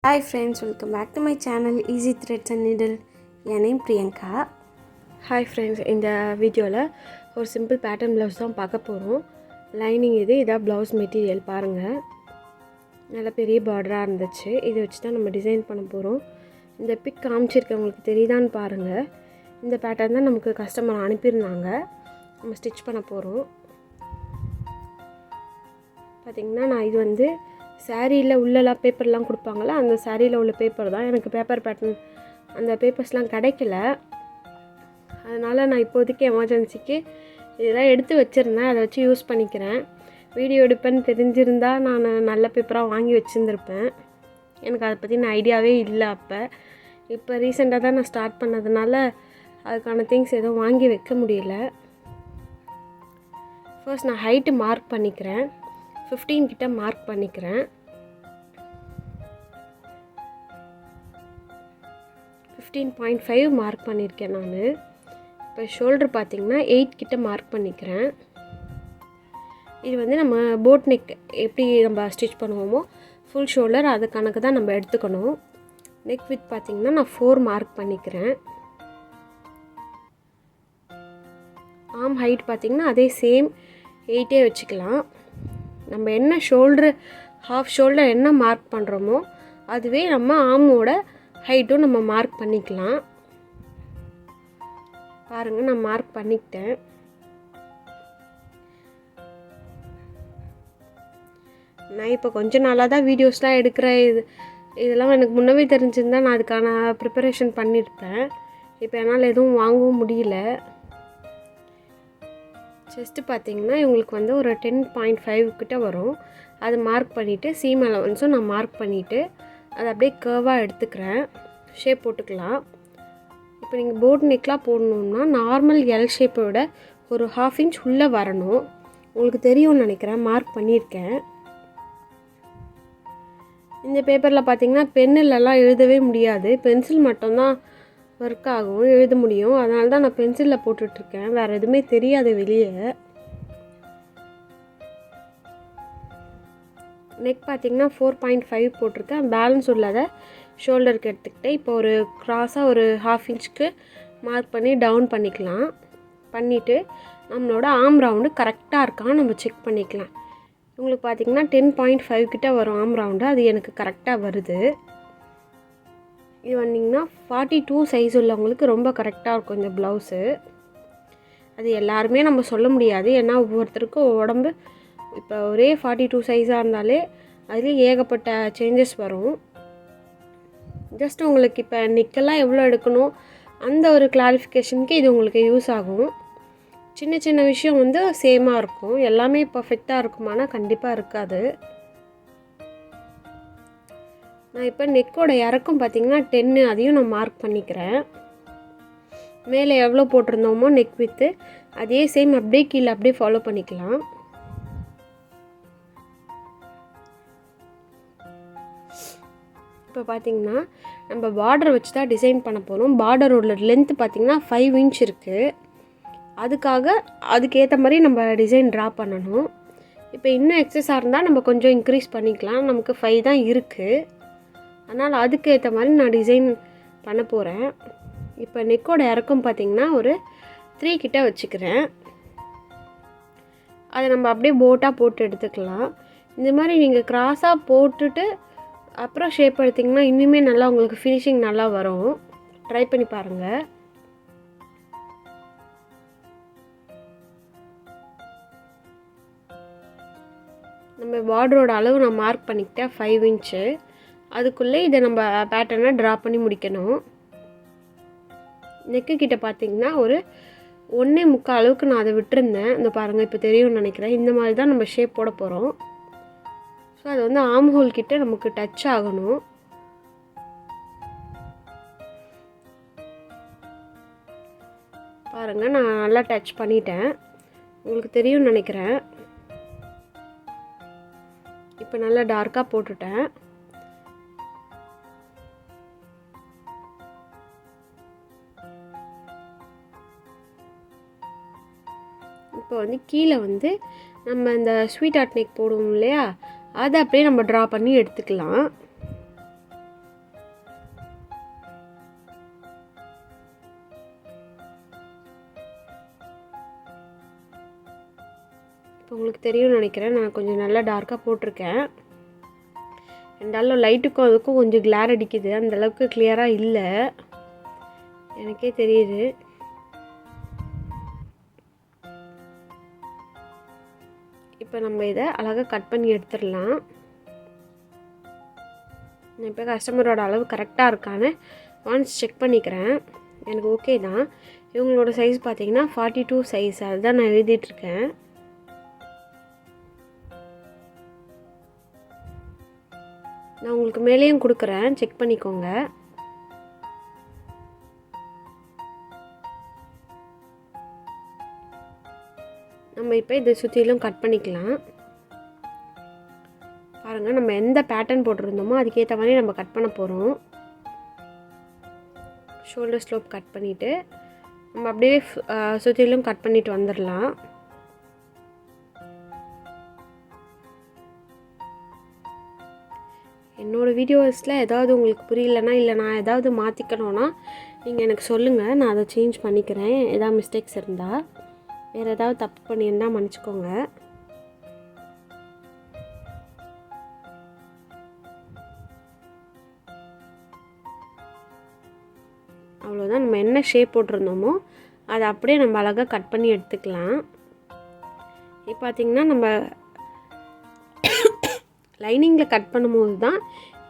Hi friends, welcome back to my channel Easy Threads and Needle. N name Priyanka. Hi friends, இந்த வீடியோவில் ஒரு simple pattern blouse தான் பார்க்க போகிறோம். லைனிங் இதான் ப்ளவுஸ் மெட்டீரியல் பாருங்கள். நல்ல பெரிய பார்டராக இருந்துச்சு. இதை வச்சு தான் நம்ம டிசைன் பண்ண போகிறோம். இந்த பிக் காமிச்சிருக்கவங்களுக்கு தெரியுதான்னு பாருங்கள். இந்த பேட்டர்ன் தான் நமக்கு கஸ்டமர் அனுப்பியிருந்தாங்க. நம்ம ஸ்டிச் பண்ண போகிறோம். பார்த்திங்கன்னா நான் இது சாரியில் உள்ளெல்லாம் பேப்பர்லாம் கொடுப்பாங்களே, அந்த சாரியில் உள்ள பேப்பர் தான். எனக்கு பேப்பர் பேட்டர்ன் அந்த பேப்பர்ஸ்லாம் கிடைக்கல. அதனால் நான் இப்போதைக்கு எமர்ஜென்சிக்கு இதெல்லாம் எடுத்து வச்சுருந்தேன். அதை வச்சு யூஸ் பண்ணிக்கிறேன். வீடியோ எடுப்பேன்னு தெரிஞ்சிருந்தால் நான் நல்ல பேப்பராக வாங்கி வச்சுருந்துருப்பேன். எனக்கு அதை பற்றி நான் ஐடியாவே இல்லை. இப்போ ரீசெண்டாக தான் நான் ஸ்டார்ட் பண்ணதுனால அதுக்கான திங்ஸ் எதுவும் வாங்கி வைக்க முடியல. ஃபர்ஸ்ட் நான் ஹைட்டு மார்க் பண்ணிக்கிறேன். 15 கிட்ட மார்க் பண்ணிக்கிறேன். 15.5 மார்க் பண்ணியிருக்கேன் நான். இப்போ ஷோல்டர் பார்த்திங்கன்னா 8 கிட்ட மார்க் பண்ணிக்கிறேன். இது நம்ம போட் நெக் எப்படி நம்ம ஸ்டிச் பண்ணுவோமோ ஃபுல் ஷோல்டர் அது கணக்கு தான் நம்ம எடுத்துக்கணும். நெக் வித் பார்த்திங்கன்னா நான் 4 மார்க் பண்ணிக்கிறேன். ஆர்ம் ஹைட் பார்த்திங்கன்னா அதே சேம் 8 வச்சுக்கலாம். நம்ம என்ன ஷோல்டரு ஹாஃப் ஷோல்டர் என்ன மார்க் பண்ணுறோமோ அதுவே நம்ம ஆர்மோட ஹைட்டும் நம்ம மார்க் பண்ணிக்கலாம். பாருங்கள், நான் மார்க் பண்ணிக்கிட்டேன். நான் இப்போ கொஞ்ச நாளாக தான் வீடியோஸ்லாம் எடுக்கிறேன். இதெல்லாம் எனக்கு முன்னவே தெரிஞ்சிருந்தால் நான் அதுக்கான ப்ரிப்பரேஷன் பண்ணியிருப்பேன். இப்போ என்னால் எதுவும் வாங்கவும் முடியல. செஸ்ட்டு பார்த்திங்கன்னா இவங்களுக்கு ஒரு 10.5 கிட்ட வரும். அது மார்க் பண்ணிவிட்டு சீம் அலவன்ஸும் நான் மார்க் பண்ணிவிட்டு அதை அப்படியே கர்வாக எடுத்துக்கிறேன். ஷேப் போட்டுக்கலாம். இப்போ நீங்கள் போட் நெக்லாம் போடணுன்னா நார்மல் எல் ஷேப்போட ஒரு 1/2 இன்ச் உள்ளே வரணும். உங்களுக்கு தெரியும்னு நினைக்கிறேன். மார்க் பண்ணியிருக்கேன். இந்த பேப்பரில் பார்த்திங்கன்னா பென்னிலலாம் எழுதவே முடியாது. பென்சில் மட்டும்தான் ஒர்க் ஆகும், எழுத முடியும். அதனால தான் நான் பென்சிலில் போட்டுட்ருக்கேன். வேறு எதுவுமே தெரியாது வெளியே. நெக் பார்த்திங்கன்னா 4.5 போட்டிருக்கேன். பேலன்ஸ் உள்ளதை ஷோல்டருக்கு எடுத்துக்கிட்டேன். இப்போ ஒரு க்ராஸாக ஒரு 1/2 இன்ச்சுக்கு மார்க் பண்ணி டவுன் பண்ணிக்கலாம். பண்ணிவிட்டு நம்மளோட ஆர்ம் ரவுண்டு கரெக்டாக இருக்கான்னு நம்ம செக் பண்ணிக்கலாம். உங்களுக்கு பார்த்திங்கன்னா 10.5 கிட்ட வரும் ஆர்ம் ரவுண்டு. அது எனக்கு கரெக்டாக வருது. இது வந்தீங்கன்னா 42 சைஸ் உள்ளவங்களுக்கு ரொம்ப கரெக்டாக இருக்கும் இந்த ப்ளவுஸு. அது எல்லாருமே நம்ம சொல்ல முடியாது. ஏன்னா ஒவ்வொருத்தருக்கும் உடம்பு இப்போ ஒரே 42 சைஸாக இருந்தாலே அதுலேயே ஏகப்பட்ட சேஞ்சஸ் வரும். ஜஸ்ட் உங்களுக்கு இப்போ நெக்கெல்லாம் எவ்வளோ எடுக்கணும் அந்த ஒரு கிளாரிஃபிகேஷனுக்கு இது உங்களுக்கு யூஸ் ஆகும். சின்ன சின்ன விஷயம் சேமாக இருக்கும். எல்லாமே பர்ஃபெக்டாக இருக்குமானா கண்டிப்பாக இருக்காது. நான் இப்போ நெக்கோட இறக்கம் பார்த்திங்கன்னா 10, அதையும் நான் மார்க் பண்ணிக்கிறேன். மேலே எவ்வளோ போட்டிருந்தோமோ நெக் வித்து அதே சேம் அப்படியே கீழே அப்படியே ஃபாலோ பண்ணிக்கலாம். இப்போ பார்த்திங்கன்னா நம்ம பார்டர் வச்சு தான் டிசைன் பண்ண போகிறோம். பார்டரோட லென்த்து பார்த்திங்கன்னா 5 இன்ச் இருக்குது. அதுக்கேற்ற மாதிரி நம்ம டிசைன் ட்ரா பண்ணணும். இப்போ இன்னும் எக்ஸஸாக இருந்தால் நம்ம கொஞ்சம் இன்க்ரீஸ் பண்ணிக்கலாம். நமக்கு 5 தான் இருக்குது. அதனால் அதுக்கு ஏற்ற மாதிரி நான் டிசைன் பண்ண போகிறேன். இப்போ நெக்கோட இறக்கம் பார்த்திங்கன்னா ஒரு 3 கிட்ட வச்சுக்கிறேன். அதை நம்ம அப்படியே போட்டாக போட்டு எடுத்துக்கலாம். இந்த மாதிரி நீங்கள் க்ராஸாக போட்டுட்டு அப்புறம் ஷேப் எடுத்திங்கன்னா இன்னுமே நல்லா உங்களுக்கு ஃபினிஷிங் நல்லா வரும். ட்ரை பண்ணி பாருங்கள். நம்ம பார்டரோட அளவு நான் மார்க் பண்ணிக்கிட்டேன் 5 இன்ச்சு. அதுக்குள்ளே இதை நம்ம பேட்டர்னை ட்ரா பண்ணி முடிக்கணும். நெக்கு கிட்ட பார்த்திங்கன்னா ஒரு 1.25 அளவுக்கு நான் அதை விட்டுருந்தேன். இந்த பாருங்கள், இப்போ தெரியும்னு நினைக்கிறேன். இந்த மாதிரி தான் நம்ம ஷேப் போட போகிறோம். ஸோ அது ஆர்ம் ஹோல் கிட்ட நமக்கு டச் ஆகணும். பாருங்கள், நான் நல்லா டச் பண்ணிட்டேன். உங்களுக்கு தெரியும்னு நினைக்கிறேன். இப்போ நல்லா டார்க்காக போட்டுட்டேன். இப்போ கீழே நம்ம இந்த ஸ்வீட் ஆர்ட் நெக் போடுவோம் இல்லையா, அதை அப்படியே நம்ம ட்ரா பண்ணி எடுத்துக்கலாம். இப்போ உங்களுக்கு தெரியும்னு நினைக்கிறேன், நான் கொஞ்சம் நல்லா டார்க்காக போட்டிருக்கேன். ரெண்டாலும் லைட்டுக்கும் அதுக்கும் கொஞ்சம் கிளார் அடிக்குது, அந்தளவுக்கு கிளியராக இல்லை, எனக்கே தெரியுது. இப்போ நம்ம இதை அழகாக கட் பண்ணி எடுத்துடலாம். நான் இப்போ கஸ்டமரோட அளவு கரெக்டாக இருக்கான்னு ஒன்ஸ் செக் பண்ணிக்கிறேன். எனக்கு ஓகே தான். இவங்களோட சைஸ் பார்த்தீங்கன்னா 42 சைஸ், அதுதான் நான் எழுதிட்டுருக்கேன். நான் உங்களுக்கு மேலேயும் கொடுக்குறேன், செக் பண்ணிக்கோங்க. நம்ம இப்போ இதை சுற்றிலும் கட் பண்ணிக்கலாம். பாருங்கள், நம்ம எந்த பேட்டர்ன் போட்டிருந்தோமோ அதுக்கேற்ற மாதிரி நம்ம கட் பண்ண போகிறோம். ஷோல்டர் ஸ்லோப் கட் பண்ணிவிட்டு நம்ம அப்படியே சுற்றிலும் கட் பண்ணிட்டு வந்துடலாம். என்னோடய வீடியோஸில் ஏதாவது உங்களுக்கு புரியலன்னா, இல்லை நான் ஏதாவது மாற்றிக்கணுன்னா நீங்கள் எனக்கு சொல்லுங்கள், நான் அதை சேஞ்ச் பண்ணிக்கிறேன். ஏதாவது மிஸ்டேக்ஸ் இருந்தால், வேறு ஏதாவது தப்பு பண்ணியிருந்தால் மன்னிச்சிக்கோங்க. அவ்வளோதான். நம்ம என்ன ஷேப் போட்டிருந்தோமோ அதை அப்படியே நம்ம அழகாக கட் பண்ணி எடுத்துக்கலாம். இப்போ பார்த்திங்கன்னா நம்ம லைனிங்கில் கட் பண்ணும்போது தான்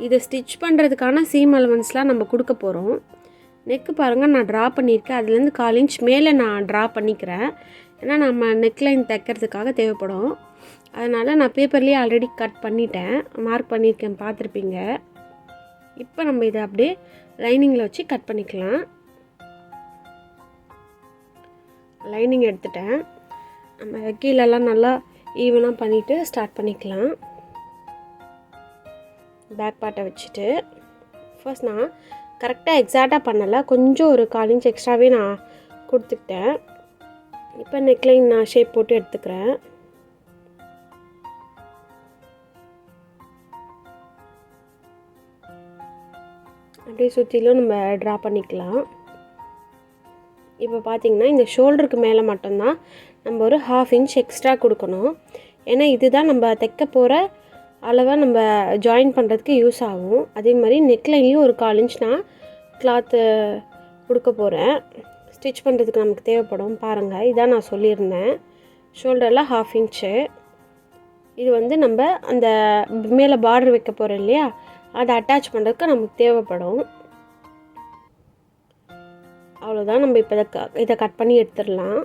இதை ஸ்டிச் பண்ணுறதுக்கான சீம் அலவன்ஸ்லாம் நம்ம கொடுக்க போகிறோம். நெக்கு பாருங்கள், நான் ட்ரா பண்ணியிருக்கேன். அதுலேருந்து 1/4 இன்ச் மேலே நான் ட்ரா பண்ணிக்கிறேன். ஏன்னா நம்ம நெக்லைன் தைக்கிறதுக்காக தேவைப்படும். அதனால் நான் பேப்பர்லேயே ஆல்ரெடி கட் பண்ணிட்டேன், மார்க் பண்ணியிருக்கேன், பார்த்துருப்பீங்க. இப்போ நம்ம இதை அப்படியே லைனிங்கில் வச்சு கட் பண்ணிக்கலாம். லைனிங் எடுத்துட்டேன். நம்ம கீழெல்லாம் நல்லா ஈவனாக பண்ணிவிட்டு ஸ்டார்ட் பண்ணிக்கலாம். பேக் பார்ட்டை வச்சுட்டு ஃபர்ஸ்ட் நான் கரெக்டாக எக்ஸாக்டாக பண்ணலை, கொஞ்சம் ஒரு 1/4 இன்ச் எக்ஸ்ட்ராவே நான் கொடுத்துக்கிட்டேன். இப்போ நெக்லைன் நான் ஷேப் போட்டு எடுத்துக்கிறேன். அப்படியே சுற்றிலும் நம்ம ட்ரா பண்ணிக்கலாம். இப்போ பார்த்திங்கன்னா இந்த ஷோல்டருக்கு மேலே மட்டும்தான் நம்ம ஒரு 1/2 இன்ச் எக்ஸ்ட்ரா கொடுக்கணும். ஏன்னா இதுதான் நம்ம தைக்க போகிற அளவை நம்ம ஜாயின் பண்ணுறதுக்கு யூஸ் ஆகும். அதே மாதிரி நெக்லைன்லேயும் ஒரு 1/4 இன்ச் நான் கிளாத்து கொடுக்க போகிறேன். ஸ்டிச் பண்ணுறதுக்கு நமக்கு தேவைப்படும். பாருங்கள், இதான் நான் சொல்லியிருந்தேன். ஷோல்டரில் 1/2 இன்ச்சு. இது வந்து நம்ம அந்த மேலே பார்டர் வைக்க போகிறோம் இல்லையா, அதை அட்டாச் பண்ணுறதுக்கு நமக்கு தேவைப்படும். அவ்வளோதான். நம்ம இப்போ இதை கட் பண்ணி எடுத்துடலாம்.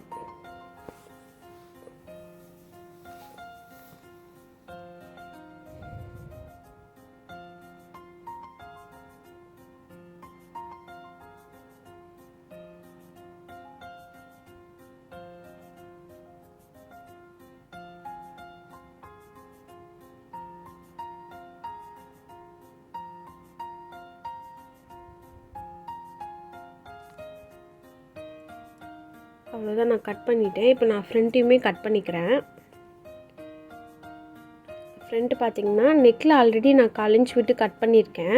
அவ்வளோதான், நான் கட் பண்ணிட்டேன். இப்போ நான் ஃப்ரண்ட்டையுமே கட் பண்ணிக்கிறேன். ஃப்ரண்ட்டு பார்த்திங்கன்னா நெக்கில் ஆல்ரெடி நான் 1/4 இன்ச் விட்டு கட் பண்ணியிருக்கேன்.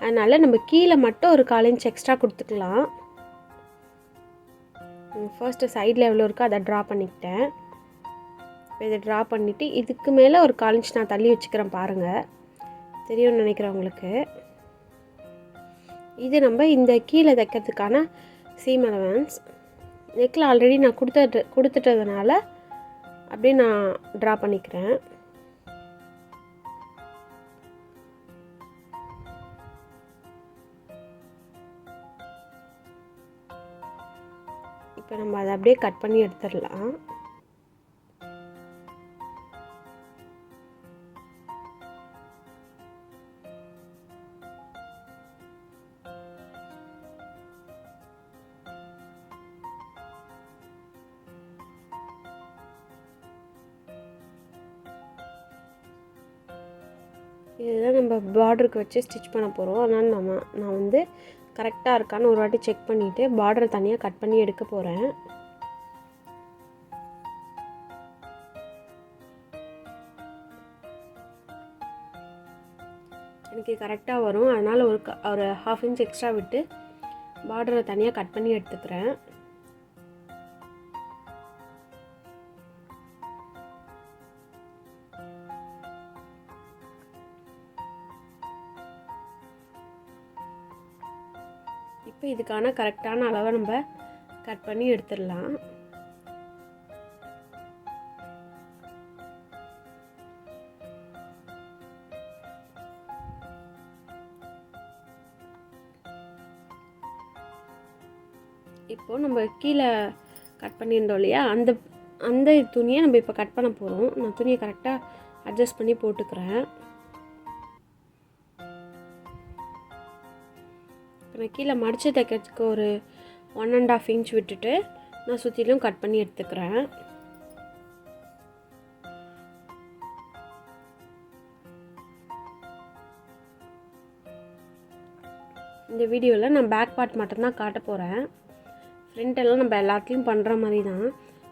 அதனால் நம்ம கீழே மட்டும் ஒரு 1/4 இன்ச் எக்ஸ்ட்ரா கொடுத்துக்கலாம். ஃபர்ஸ்ட்டு சைடில் எவ்வளோ இருக்கோ அதை ட்ரா பண்ணிக்கிட்டேன். இதை ட்ரா பண்ணிவிட்டு இதுக்கு மேலே ஒரு 1/4 இன்ச் நான் தள்ளி வச்சுக்கிறேன். பாருங்கள், தெரியும்னு நினைக்கிறேன் உங்களுக்கு. இது நம்ம இந்த கீழே தைக்கிறதுக்கான சீம் அலவன்ஸ். நெக்கில் ஆல்ரெடி நான் கொடுத்துட்டதுனால அப்படியே நான் ட்ரா பண்ணிக்கிறேன். இப்போ நம்ம அதை அப்படியே கட் பண்ணி எடுத்துடலாம். இதுதான் நம்ம பார்டருக்கு வச்சு ஸ்டிச் பண்ண போகிறோம். அதனால் நான் வந்து கரெக்டாக இருக்கான்னு ஒரு வாட்டி செக் பண்ணிவிட்டு பார்டரை தனியாக கட் பண்ணி எடுக்க போகிறேன். எனக்கு கரெக்டாக வரும். அதனால் ஒரு 1/2 இன்ச் எக்ஸ்ட்ரா விட்டு பார்டரை தனியாக கட் பண்ணி எடுத்துக்கிறேன். இப்போ இதுக்கான கரெக்டான அளவை நம்ம கட் பண்ணி எடுத்துடலாம். இப்போது நம்ம கீழே கட் பண்ணியிருந்தோம் இல்லையா, அந்த துணியை நம்ம இப்போ கட் பண்ண போகிறோம். நான் துணியை கரெக்டாக அட்ஜஸ்ட் பண்ணி போட்டுக்கிறேன். இப்போ நான் கீழே மடித்து தைக்கிறதுக்கு ஒரு 1.5 இன்ச் விட்டுட்டு நான் சுற்றிலும் கட் பண்ணி எடுத்துக்கிறேன். இந்த வீடியோவில் நான் பேக் பார்ட் மட்டும்தான் காட்ட போகிறேன். ஃப்ரண்ட்டெல்லாம் நம்ம எல்லாத்தையும் பண்ணுற மாதிரி தான்.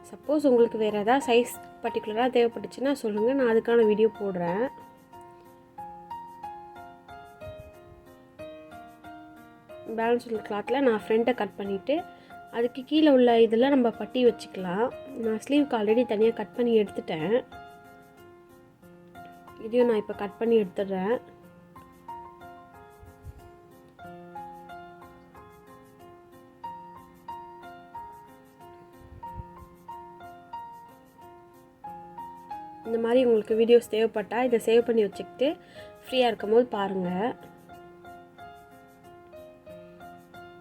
சப்போஸ் உங்களுக்கு வேறு எதாவது சைஸ் பர்டிகுலராக தேவைப்பட்டுச்சுன்னா சொல்லுங்கள், நான் அதுக்கான வீடியோ போடுறேன். பேலன்ஸ் உள்ள கிளாத்தில் நான் ஃப்ரண்ட்டை கட் பண்ணிவிட்டு அதுக்கு கீழே உள்ள இதில் நம்ம பட்டி வச்சுக்கலாம். நான் ஸ்லீவ்க்கு ஆல்ரெடி தனியாக கட் பண்ணி எடுத்துட்டேன். இதையும் நான் இப்போ கட் பண்ணி எடுத்துடுறேன். இந்த மாதிரி உங்களுக்கு வீடியோஸ் தேவைப்பட்டால் இதை சேவ் பண்ணி வச்சுக்கிட்டு ஃப்ரீயாக இருக்கும் போது பாருங்கள்.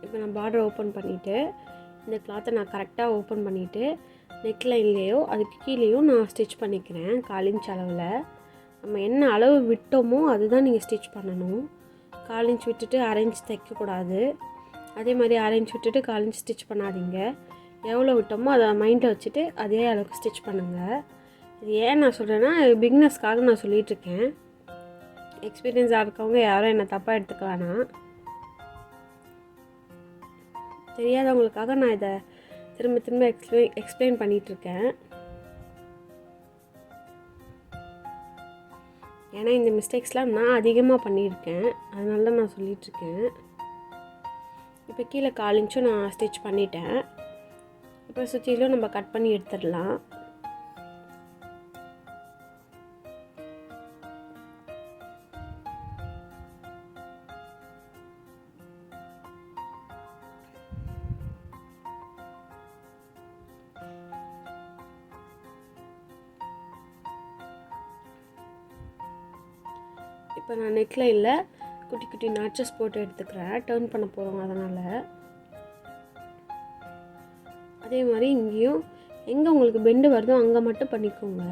இப்போ நான் பார்டர் ஓப்பன் பண்ணிவிட்டு இந்த கிளாத்தை நான் கரெக்டாக ஓப்பன் பண்ணிவிட்டு நெக் லைன்லேயோ அதுக்கு கீழேயோ நான் ஸ்டிச் பண்ணிக்கிறேன். 1/4 இன்ச் அளவில் நம்ம என்ன அளவு விட்டோமோ அதுதான் நீங்கள் ஸ்டிச் பண்ணணும். 1/4 இன்ச் விட்டுட்டு 1/2 இன்ச் தைக்கக்கூடாது. அதே மாதிரி 1/2 இன்ச் விட்டுட்டு 1/4 இன்ச் ஸ்டிச் பண்ணாதீங்க. எவ்வளோ விட்டோமோ அதை மைண்டில் வச்சுட்டு அதே அளவுக்கு ஸ்டிச் பண்ணுங்கள். இது ஏன் நான் சொல்கிறேன்னா, பிகினர்ஸ்க்காக நான் சொல்லிகிட்ருக்கேன். எக்ஸ்பீரியன்ஸாக இருக்கவங்க யாரும் என்னை தப்பாக எடுத்துக்க வேணாம். தெரியாதவங்களுக்காக நான் இதை திரும்ப திரும்ப எக்ஸ்பிளைன் பண்ணிகிட்ருக்கேன். ஏன்னா இந்த மிஸ்டேக்ஸ்லாம் நான் அதிகமாக பண்ணியிருக்கேன், அதனால தான் நான் சொல்லிகிட்ருக்கேன். இப்போ கீழே 1/4 இன்ச்சும் நான் ஸ்டிச் பண்ணிட்டேன். இப்போ சுற்றிலும் நம்ம கட் பண்ணி எடுத்துடலாம். இப்போ நான் நெக் லைனில் குட்டி குட்டி நாட்சஸ் போட்டு எடுத்துக்கிறேன். டர்ன் பண்ண போகிறோம் அதனால். அதே மாதிரி இங்கேயும் எங்கே உங்களுக்கு பெண்டு வருதோ அங்கே மட்டும் பண்ணிக்கோங்க.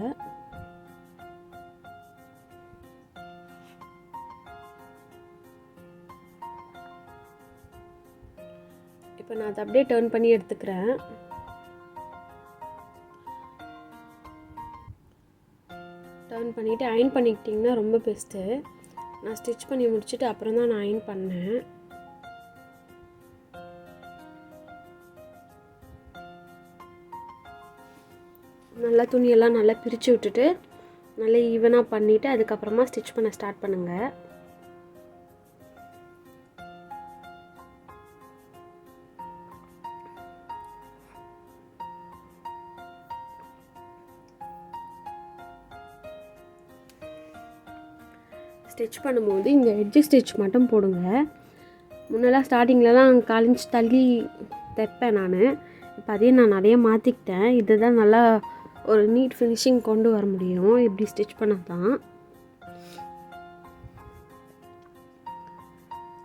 இப்போ நான் அதை அப்படியே டர்ன் பண்ணி எடுத்துக்கிறேன். டர்ன் பண்ணிவிட்டு அயன் பண்ணிக்கிட்டிங்கன்னா ரொம்ப பெஸ்ட்டு. நான் ஸ்டிச் பண்ணி முடிச்சுட்டு அப்புறம் தான் நான் அயன் பண்ணேன். நல்லா துணியெல்லாம் நல்லா பிரித்து விட்டுட்டு நல்லா ஈவனாக பண்ணிவிட்டு அதுக்கப்புறமா ஸ்டிச் பண்ண ஸ்டார்ட் பண்ணுங்கள். ஸ்டிச் பண்ணும்போது இங்கே எட்ஜு ஸ்டிச் மட்டும் போடுங்க. முன்னெல்லாம் ஸ்டார்டிங்லலாம் 1/4 இன்ச் தள்ளி தைப்பேன் நான். இப்போ அதையும் நான் நிறைய மாற்றிக்கிட்டேன். இதுதான் நல்லா ஒரு நீட் ஃபினிஷிங் கொண்டு வர முடியும் இப்படி ஸ்டிச் பண்ணால் தான்.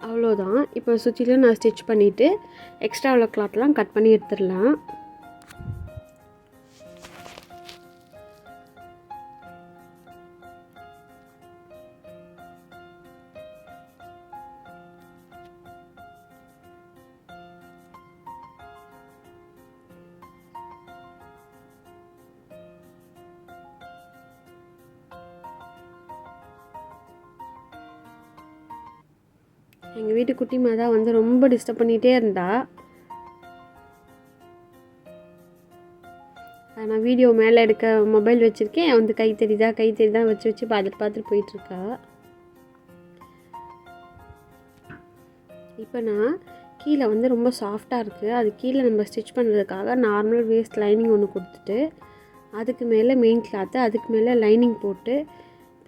அவ்வளோதான். இப்போ சுற்றிலும் நான் ஸ்டிச் பண்ணிவிட்டு எக்ஸ்ட்ரா உள்ள கிளாத்லாம் கட் பண்ணி எடுத்துடலாம். எங்கள் வீட்டு குட்டிமா தான் வந்து ரொம்ப டிஸ்டர்ப் பண்ணிகிட்டே இருந்தா. நான் வீடியோ மேலே எடுக்க மொபைல் வச்சுருக்கேன். வந்து கை தெரியுதா வச்சு பார்த்துட்டு போயிட்டுருக்கா. இப்போ நான் கீழே வந்து ரொம்ப சாஃப்டாக இருக்குது. அது கீழே நம்ம ஸ்டிச் பண்ணுறதுக்காக நார்மல் வேஸ்ட் லைனிங் ஒன்று கொடுத்துட்டு அதுக்கு மேலே மெயின் கிளாத்து அதுக்கு மேலே லைனிங் போட்டு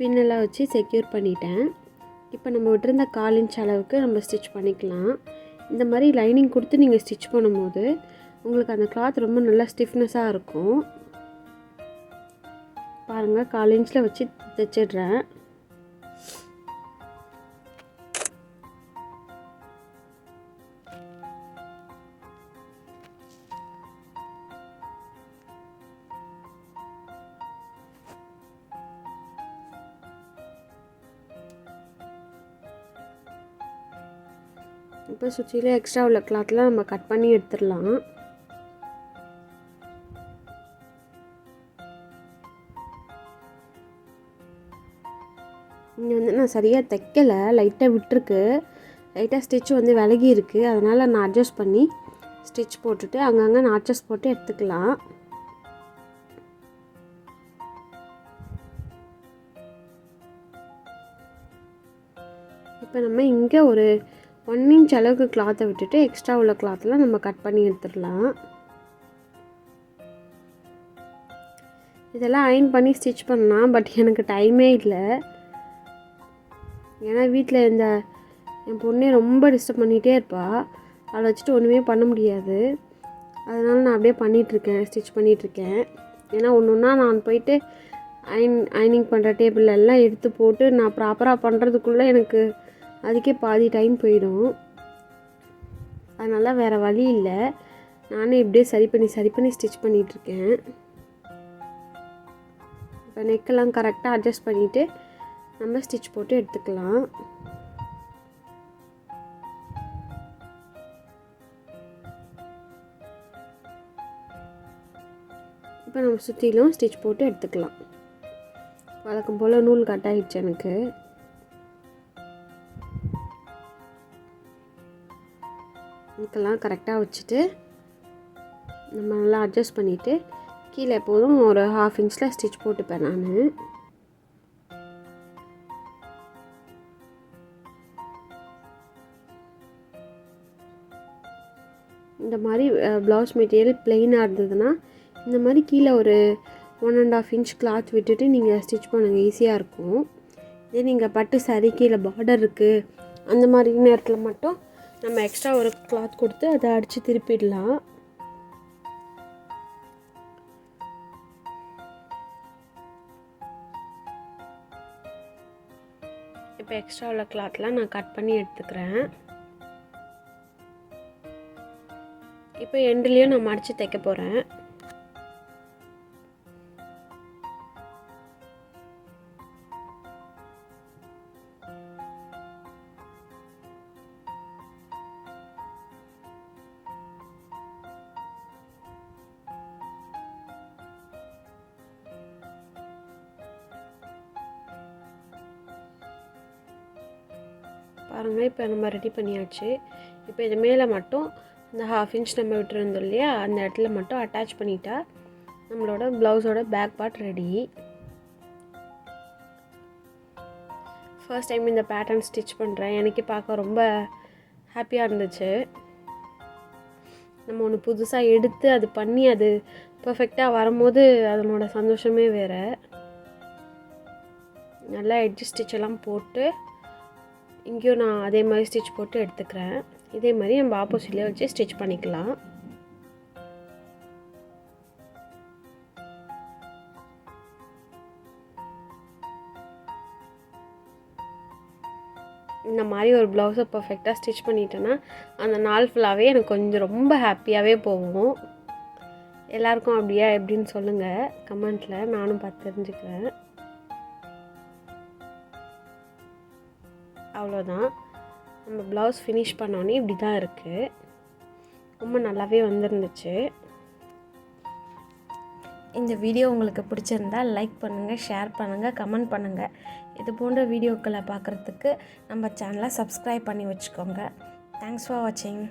பின்னெல்லாம் வச்சு செக்யூர் பண்ணிட்டேன். இப்போ நம்ம விட்டுருந்த 1/4 இன்ச் அளவுக்கு நம்ம ஸ்டிச் பண்ணிக்கலாம். இந்த மாதிரி லைனிங் கொடுத்து நீங்கள் ஸ்டிச் பண்ணும்போது உங்களுக்கு அந்த கிளாத் ரொம்ப நல்லா ஸ்டிஃப்னஸாக இருக்கும். பாருங்கள், 1/4 இன்ச்சில் வச்சு தைச்சிடுறேன். இப்போ சுற்றில எக்ஸ்ட்ரா உள்ள கிளாத்லாம் நம்ம கட் பண்ணி எடுத்துடலாம். இங்கே வந்து நான் சரியாக தைக்கலை, லைட்டாக விட்டுருக்கு. லைட்டாக ஸ்டிச் வந்து விலகி இருக்குது. அதனால் நான் அட்ஜஸ்ட் பண்ணி ஸ்டிச் போட்டுட்டு அங்கங்கே நான் அட்ஜஸ்ட் போட்டு எடுத்துக்கலாம். இப்போ நம்ம இங்கே ஒரு 1 இன்ச் அளவுக்கு கிளாத்தை விட்டுட்டு எக்ஸ்ட்ரா உள்ள கிளாத்லாம் நம்ம கட் பண்ணி எடுத்துடலாம். இதெல்லாம் அயர்ன் பண்ணி ஸ்டிச் பண்ணலாம், பட் எனக்கு டைமே இல்லை. ஏன்னா வீட்டில் என் பொண்ணே ரொம்ப டிஸ்டர்ப் பண்ணிகிட்டே இருப்பாள். அதை வச்சுட்டு ஒன்றுமே பண்ண முடியாது. அதனால் நான் அப்படியே பண்ணிகிட்ருக்கேன், ஸ்டிச் பண்ணிகிட்ருக்கேன். ஏன்னா ஒன்று ஒன்றா நான் போயிட்டு அயனிங் பண்ணுற டேபிள் எல்லாம் எடுத்து போட்டு நான் ப்ராப்பராக பண்ணுறதுக்குள்ளே எனக்கு அதுக்கே பாதி டைம் போயிடும். அதனால் வேறு வழி இல்லை, நானே இப்படியே சரி பண்ணி ஸ்டிச் பண்ணிகிட்ருக்கேன். இப்போ நெக்கெல்லாம் கரெக்டாக அட்ஜஸ்ட் பண்ணிவிட்டு நம்ம ஸ்டிச் போட்டு எடுத்துக்கலாம். இப்போ நம்ம சுற்றிலும் ஸ்டிச் போட்டு எடுத்துக்கலாம். வழக்கம் போல் நூல் கட் ஆகிடுச்சு எனக்கு. இதுக்கெல்லாம் கரெக்டாக வச்சுட்டு நம்ம நல்லா அட்ஜஸ்ட் பண்ணிவிட்டு கீழே எப்போதும் ஒரு 1/2 இன்ச்சில் ஸ்டிச் போட்டுப்பேன் நான். இந்த மாதிரி ப்ளவுஸ் மெட்டீரியல் ப்ளெயினாக இருந்ததுன்னா இந்த மாதிரி கீழே ஒரு 1.5 இன்ச் கிளாத் விட்டுட்டு நீங்கள் ஸ்டிச் பண்ணுங்கள், ஈஸியாக இருக்கும். இதே நீங்கள் பட்டு சாரி கீழே பார்டர் இருக்குது அந்த மாதிரி நேரத்தில் மட்டும் நம்ம எக்ஸ்ட்ரா ஒரு கிளாத் கொடுத்து அதை அடித்து திருப்பிடலாம். இப்போ எக்ஸ்ட்ரா உள்ள கிளாத்லாம் நான் கட் பண்ணி எடுத்துக்கிறேன். இப்போ எண்ட்லேயும் நான் மடித்து தைக்க போகிறேன். பாருங்கள், இப்போ நம்ம ரெடி பண்ணியாச்சு. இப்போ இது மேலே மட்டும் இந்த 1/2 இன்ச் நம்ம விட்டுருந்தோம் இல்லையா, அந்த இடத்துல மட்டும் அட்டாச் பண்ணிட்டா நம்மளோட ப்ளவுஸோட back part ready. First time இந்த பேட்டர்ன் ஸ்டிச் பண்ணுறேன். எனக்கு பார்க்க ரொம்ப ஹாப்பியாக இருந்துச்சு. நம்ம ஒன்று புதுசாக எடுத்து அது பண்ணி அது பர்ஃபெக்டாக வரும்போது அதனோட சந்தோஷமே வேறு. நல்லா எட்ஜ் ஸ்டிச் எல்லாம் போட்டு இங்கேயும் நான் அதே மாதிரி ஸ்டிச் போட்டு எடுத்துக்கிறேன். இதே மாதிரி நம்ம ஆப்போசிட்லேயே வச்சு ஸ்டிச் பண்ணிக்கலாம். இந்த மாதிரி ஒரு ப்ளவுஸை பர்ஃபெக்டாக ஸ்டிச் பண்ணிட்டேன்னா அந்த நாள் ஃபுல்லாகவே எனக்கு கொஞ்சம் ரொம்ப ஹாப்பியாகவே போகும். எல்லாருக்கும் அப்படியா எப்படின்னு சொல்லுங்கள் கமெண்ட்டில், நானும் பார்த்து தெரிஞ்சுக்கிறேன். அவ்வளோதான், நம்ம ப்ளவுஸ் ஃபினிஷ் பண்ணோன்னே இப்படி தான் இருக்குது. ரொம்ப நல்லாவே வந்துருந்துச்சு. இந்த வீடியோ உங்களுக்கு பிடிச்சிருந்தால் லைக் பண்ணுங்கள், ஷேர் பண்ணுங்கள், கமெண்ட் பண்ணுங்கள். இது போன்ற வீடியோக்களை பார்க்குறதுக்கு நம்ம சேனலை சப்ஸ்கிரைப் பண்ணி வச்சுக்கோங்க. தேங்க்ஸ் ஃபார் வாட்சிங்.